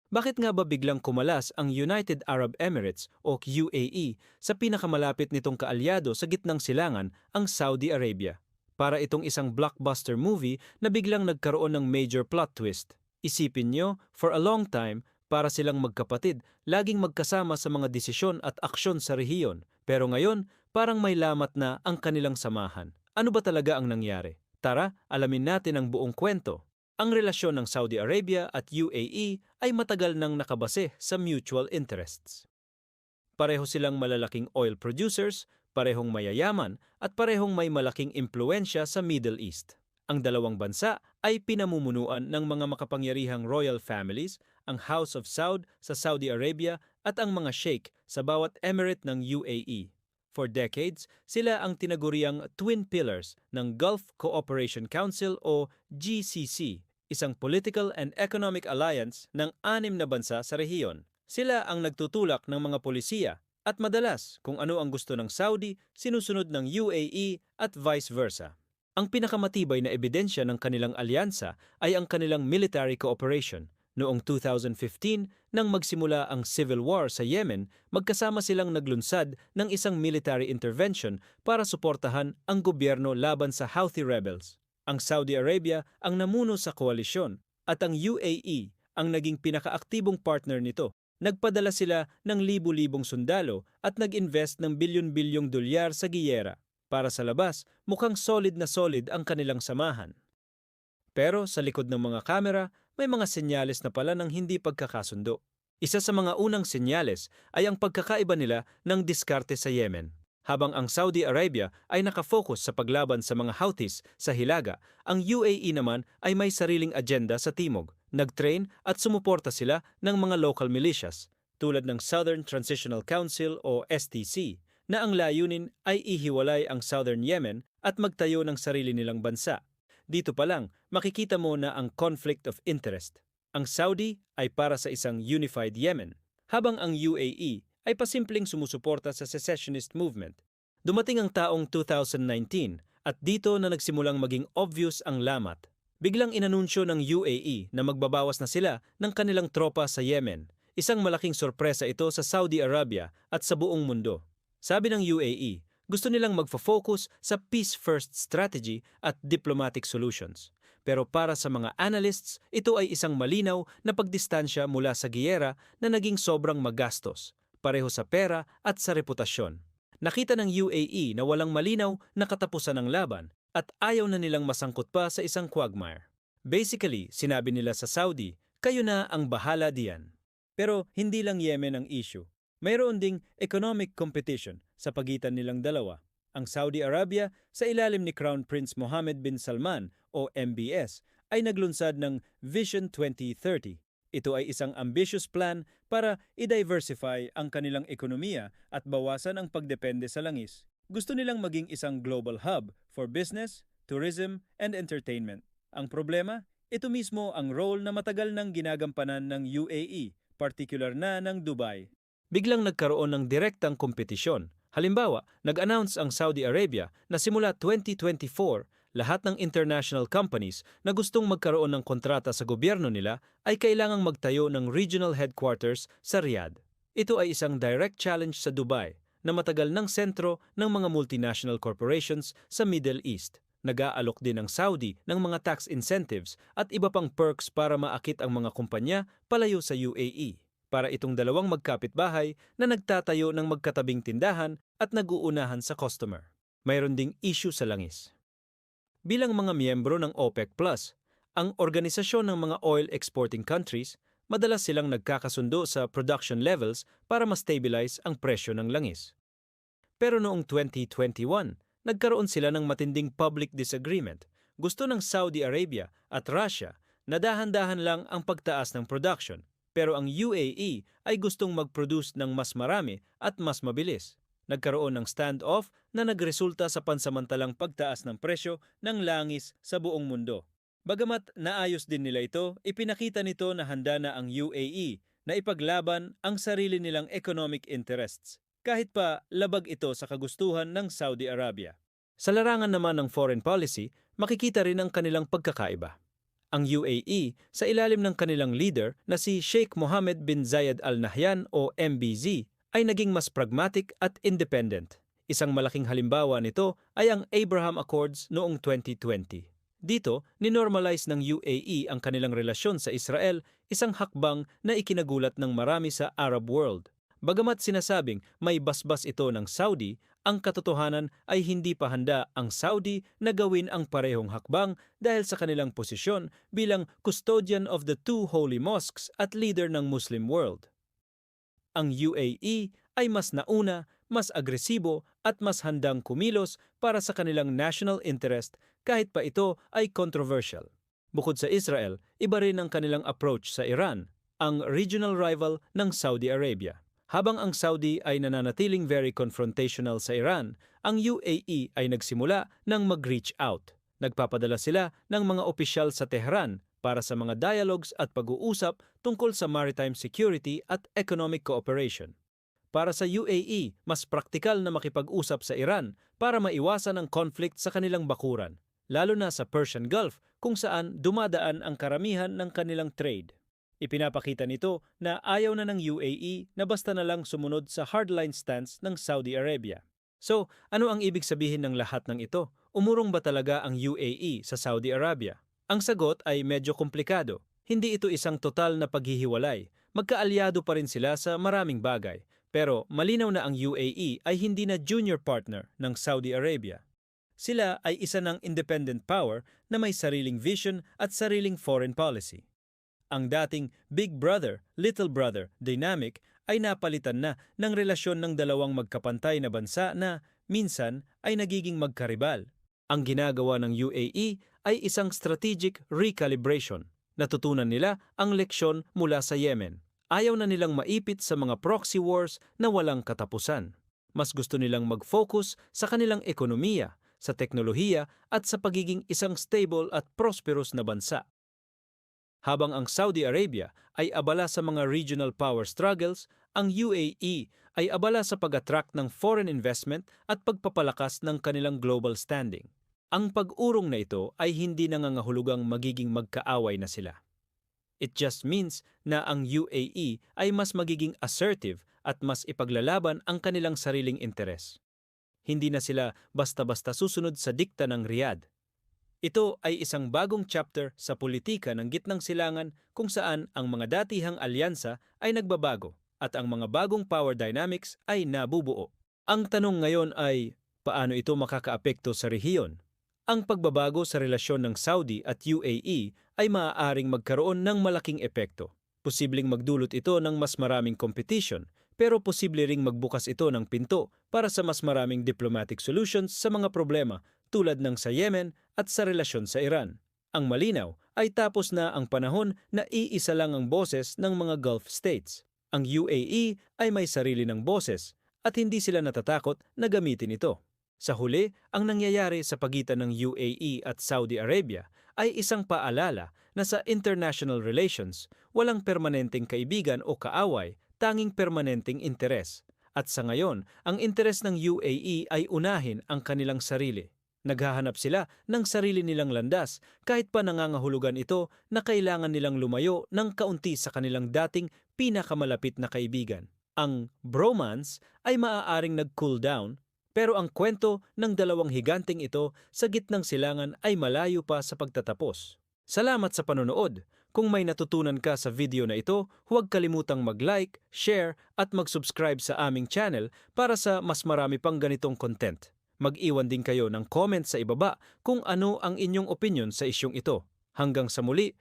Bakit nga ba biglang kumalas ang United Arab Emirates o UAE sa pinakamalapit nitong kaalyado sa gitnang silangan, ang Saudi Arabia? Para itong isang blockbuster movie na biglang nagkaroon ng major plot twist. Isipin nyo, for a long time, para silang magkapatid, laging magkasama sa mga desisyon at aksyon sa rehiyon. Pero ngayon, parang may lamat na ang kanilang samahan. Ano ba talaga ang nangyari? Tara, alamin natin ang buong kwento. Ang relasyon ng Saudi Arabia at UAE ay matagal nang nakabase sa mutual interests. Pareho silang malalaking oil producers, parehong mayayaman, at parehong may malaking impluensya sa Middle East. Ang dalawang bansa ay pinamumunuan ng mga makapangyarihang royal families, ang House of Saud sa Saudi Arabia at ang mga sheikh sa bawat emirate ng UAE. For decades, sila ang tinaguriang twin pillars ng Gulf Cooperation Council o GCC, isang political and economic alliance ng 6 na bansa sa rehiyon. Sila ang nagtutulak ng mga polisiya at madalas kung ano ang gusto ng Saudi, sinusunod ng UAE at vice versa. Ang pinakamatibay na ebidensya ng kanilang alyansa ay ang kanilang military cooperation. Noong 2015, nang magsimula ang civil war sa Yemen, magkasama silang naglunsad ng isang military intervention para suportahan ang gobyerno laban sa Houthi rebels. Ang Saudi Arabia ang namuno sa koalisyon at ang UAE ang naging pinakaaktibong partner nito. Nagpadala sila ng libu-libong sundalo at nag-invest ng bilyon-bilyong dolyar sa giyera. Para sa labas, mukhang solid na solid ang kanilang samahan. Pero sa likod ng mga kamera, may mga senyales na pala ng hindi pagkakasundo. Isa sa mga unang senyales ay ang pagkakaiba nila ng diskarte sa Yemen. Habang ang Saudi Arabia ay nakafocus sa paglaban sa mga Houthis sa Hilaga, ang UAE naman ay may sariling agenda sa Timog. Nag-train at sumuporta sila ng mga local militias tulad ng Southern Transitional Council o STC na ang layunin ay ihiwalay ang Southern Yemen at magtayo ng sarili nilang bansa. Dito pa lang, makikita mo na ang conflict of interest. Ang Saudi ay para sa isang unified Yemen, habang ang UAE ay pasimpleng sumusuporta sa secessionist movement. Dumating ang taong 2019 at dito na nagsimulang maging obvious ang lamat. Biglang inanunsyo ng UAE na magbabawas na sila ng kanilang tropa sa Yemen. Isang malaking sorpresa ito sa Saudi Arabia at sa buong mundo. Sabi ng UAE, gusto nilang magfo-focus sa peace-first strategy at diplomatic solutions. Pero para sa mga analysts, ito ay isang malinaw na pagdistansya mula sa giyera na naging sobrang magastos, pareho sa pera at sa reputasyon. Nakita ng UAE na walang malinaw na katapusan ng laban at ayaw na nilang masangkot pa sa isang quagmire. Basically, sinabi nila sa Saudi, kayo na ang bahala diyan. Pero hindi lang Yemen ang issue. Mayroon ding economic competition sa pagitan nilang dalawa. Ang Saudi Arabia sa ilalim ni Crown Prince Mohammed bin Salman o MBS ay naglunsad ng Vision 2030. Ito ay isang ambitious plan para i-diversify ang kanilang ekonomiya at bawasan ang pagdepende sa langis. Gusto nilang maging isang global hub for business, tourism, and entertainment. Ang problema, ito mismo ang role na matagal nang ginagampanan ng UAE, particular na ng Dubai. Biglang nagkaroon ng direktang kompetisyon. Halimbawa, nag-announce ang Saudi Arabia na simula 2024, lahat ng international companies na gustong magkaroon ng kontrata sa gobyerno nila ay kailangang magtayo ng regional headquarters sa Riyadh. Ito ay isang direct challenge sa Dubai na matagal ng sentro ng mga multinational corporations sa Middle East. Nag-aalok din ang Saudi ng mga tax incentives at iba pang perks para maakit ang mga kumpanya palayo sa UAE. Para itong dalawang magkapitbahay na nagtatayo ng magkatabing tindahan at nag-uunahan sa customer. Mayroon ding issue sa langis. Bilang mga miyembro ng OPEC+, ang organisasyon ng mga oil exporting countries, madalas silang nagkakasundo sa production levels para ma-stabilize ang presyo ng langis. Pero noong 2021, nagkaroon sila ng matinding public disagreement. Gusto ng Saudi Arabia at Russia na dahan-dahan lang ang pagtaas ng production. Pero ang UAE ay gustong mag-produce ng mas marami at mas mabilis. Nagkaroon ng standoff na nagresulta sa pansamantalang pagtaas ng presyo ng langis sa buong mundo. Bagamat naayos din nila ito, ipinakita nito na handa na ang UAE na ipaglaban ang sarili nilang economic interests, kahit pa labag ito sa kagustuhan ng Saudi Arabia. Sa larangan naman ng foreign policy, makikita rin ang kanilang pagkakaiba. Ang UAE, sa ilalim ng kanilang leader na si Sheikh Mohammed bin Zayed Al Nahyan o MBZ, ay naging mas pragmatic at independent. Isang malaking halimbawa nito ay ang Abraham Accords noong 2020. Dito, ninormalize ng UAE ang kanilang relasyon sa Israel, isang hakbang na ikinagulat ng marami sa Arab world. Bagamat sinasabing may basbas ito ng Saudi, ang katotohanan ay hindi pa handa ang Saudi na gawin ang parehong hakbang dahil sa kanilang posisyon bilang custodian of the two holy mosques at leader ng Muslim world. Ang UAE ay mas nauna, mas agresibo at mas handang kumilos para sa kanilang national interest kahit pa ito ay controversial. Bukod sa Israel, iba rin ang kanilang approach sa Iran, ang regional rival ng Saudi Arabia. Habang ang Saudi ay nananatiling very confrontational sa Iran, ang UAE ay nagsimula ng mag-reach out. Nagpapadala sila ng mga opisyal sa Tehran para sa mga dialogues at pag-uusap tungkol sa maritime security at economic cooperation. Para sa UAE, mas praktikal na makipag-usap sa Iran para maiwasan ang conflict sa kanilang bakuran, lalo na sa Persian Gulf kung saan dumadaan ang karamihan ng kanilang trade. Ipinapakita nito na ayaw na ng UAE na basta na lang sumunod sa hardline stance ng Saudi Arabia. So, ano ang ibig sabihin ng lahat ng ito? Umurong ba talaga ang UAE sa Saudi Arabia? Ang sagot ay medyo komplikado. Hindi ito isang total na paghihiwalay. Magkaalyado pa rin sila sa maraming bagay. Pero malinaw na ang UAE ay hindi na junior partner ng Saudi Arabia. Sila ay isa ng independent power na may sariling vision at sariling foreign policy. Ang dating Big Brother, Little Brother dynamic ay napalitan na ng relasyon ng dalawang magkapantay na bansa na minsan ay nagiging magkaribal. Ang ginagawa ng UAE ay isang strategic recalibration. Natutunan nila ang leksyon mula sa Yemen. Ayaw na nilang maipit sa mga proxy wars na walang katapusan. Mas gusto nilang mag-focus sa kanilang ekonomiya, sa teknolohiya at sa pagiging isang stable at prosperous na bansa. Habang ang Saudi Arabia ay abala sa mga regional power struggles, ang UAE ay abala sa pag-attract ng foreign investment at pagpapalakas ng kanilang global standing. Ang pag-urong na ito ay hindi nangangahulugang magiging magkaaway na sila. It just means na ang UAE ay mas magiging assertive at mas ipaglalaban ang kanilang sariling interes. Hindi na sila basta-basta susunod sa dikta ng Riyadh. Ito ay isang bagong chapter sa politika ng gitnang silangan kung saan ang mga datihang alyansa ay nagbabago at ang mga bagong power dynamics ay nabubuo. Ang tanong ngayon ay, paano ito makakaapekto sa rehiyon? Ang pagbabago sa relasyon ng Saudi at UAE ay maaaring magkaroon ng malaking epekto. Posibleng magdulot ito ng mas maraming competition, pero posible ring magbukas ito ng pinto para sa mas maraming diplomatic solutions sa mga problema tulad ng sa Yemen at sa relasyon sa Iran. Ang malinaw ay tapos na ang panahon na iisa lang ang boses ng mga Gulf states. Ang UAE ay may sarili ng boses at hindi sila natatakot na gamitin ito. Sa huli, ang nangyayari sa pagitan ng UAE at Saudi Arabia ay isang paalala na sa international relations, walang permanenteng kaibigan o kaaway, tanging permanenteng interes. At sa ngayon, ang interes ng UAE ay unahin ang kanilang sarili. Naghahanap sila ng sarili nilang landas kahit pa nangangahulugan ito na kailangan nilang lumayo ng kaunti sa kanilang dating pinakamalapit na kaibigan. Ang bromance ay maaaring nag-cool down, pero ang kwento ng dalawang higanteng ito sa gitnang silangan ay malayo pa sa pagtatapos. Salamat sa panonood. Kung may natutunan ka sa video na ito, huwag kalimutang mag-like, share at mag-subscribe sa aming channel para sa mas marami pang ganitong content. Mag-iwan din kayo ng comment sa ibaba kung ano ang inyong opinion sa isyong ito. Hanggang sa muli,